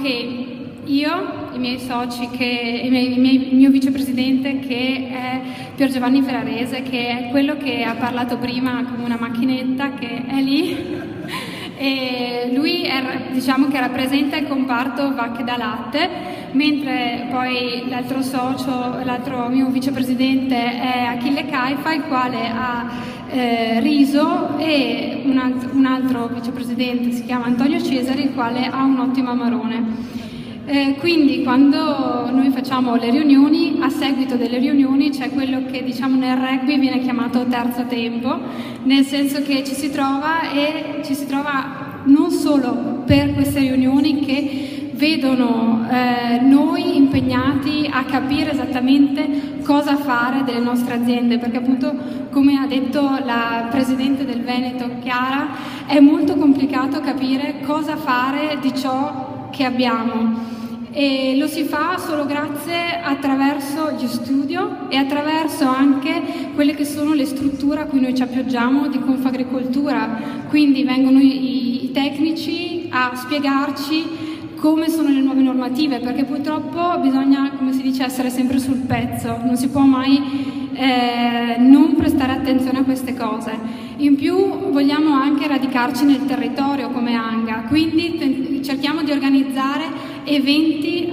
che io, i miei soci, il mio vicepresidente che è Pier Giovanni Ferrarese, che è quello che ha parlato prima come una macchinetta, che è lì, e lui diciamo che rappresenta il comparto vacche da latte, mentre poi l'altro mio vicepresidente è Achille Caifa, il quale ha riso, e un altro vicepresidente si chiama Antonio Cesari, il quale ha un ottimo amarone. Quindi quando noi facciamo le riunioni, a seguito delle riunioni c'è quello che diciamo nel rugby viene chiamato terzo tempo, nel senso che ci si trova non solo per queste riunioni che vedono noi impegnati a capire esattamente cosa fare delle nostre aziende, perché appunto, come ha detto la Presidente del Veneto Chiara, è molto complicato capire cosa fare di ciò che abbiamo. E lo si fa solo attraverso gli studio e attraverso anche quelle che sono le strutture a cui noi ci appoggiamo di Confagricoltura. Quindi vengono i tecnici a spiegarci come sono le nuove normative, perché purtroppo bisogna, come si dice, essere sempre sul pezzo, non si può mai non prestare attenzione a queste cose. In più vogliamo anche radicarci nel territorio come Anga, quindi cerchiamo di organizzare eventi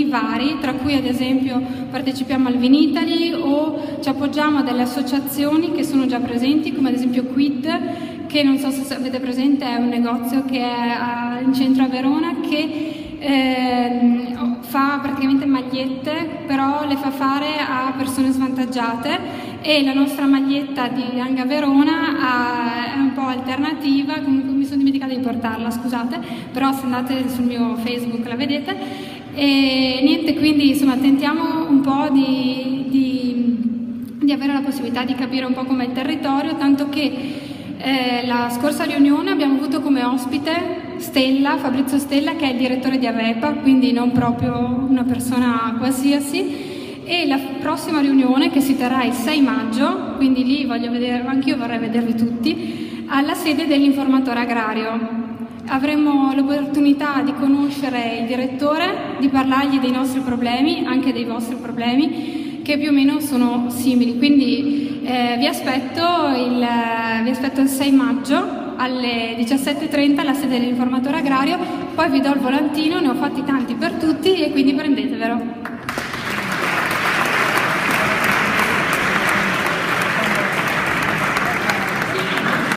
vari, tra cui ad esempio partecipiamo al Vinitaly o ci appoggiamo a delle associazioni che sono già presenti, come ad esempio Quid, che non so se avete presente, è un negozio che è in centro a Verona, che fa praticamente magliette, però le fa fare a persone svantaggiate, e la nostra maglietta di Anga Verona è un po' alternativa, comunque mi sono dimenticata di portarla, scusate, però se andate sul mio Facebook la vedete. E niente, quindi insomma tentiamo un po' di avere la possibilità di capire un po' com'è il territorio, tanto che la scorsa riunione abbiamo avuto come ospite Fabrizio Stella, che è il direttore di Avepa, quindi non proprio una persona qualsiasi, e la prossima riunione, che si terrà il 6 maggio, quindi lì anch'io vorrei vedervi tutti, alla sede dell'informatore agrario. Avremo l'opportunità di conoscere il direttore, di parlargli dei nostri problemi, anche dei vostri problemi, che più o meno sono simili. Quindi vi aspetto il 6 maggio alle 17:30 alla sede dell'informatore agrario, poi vi do il volantino, ne ho fatti tanti per tutti e quindi prendetevelo.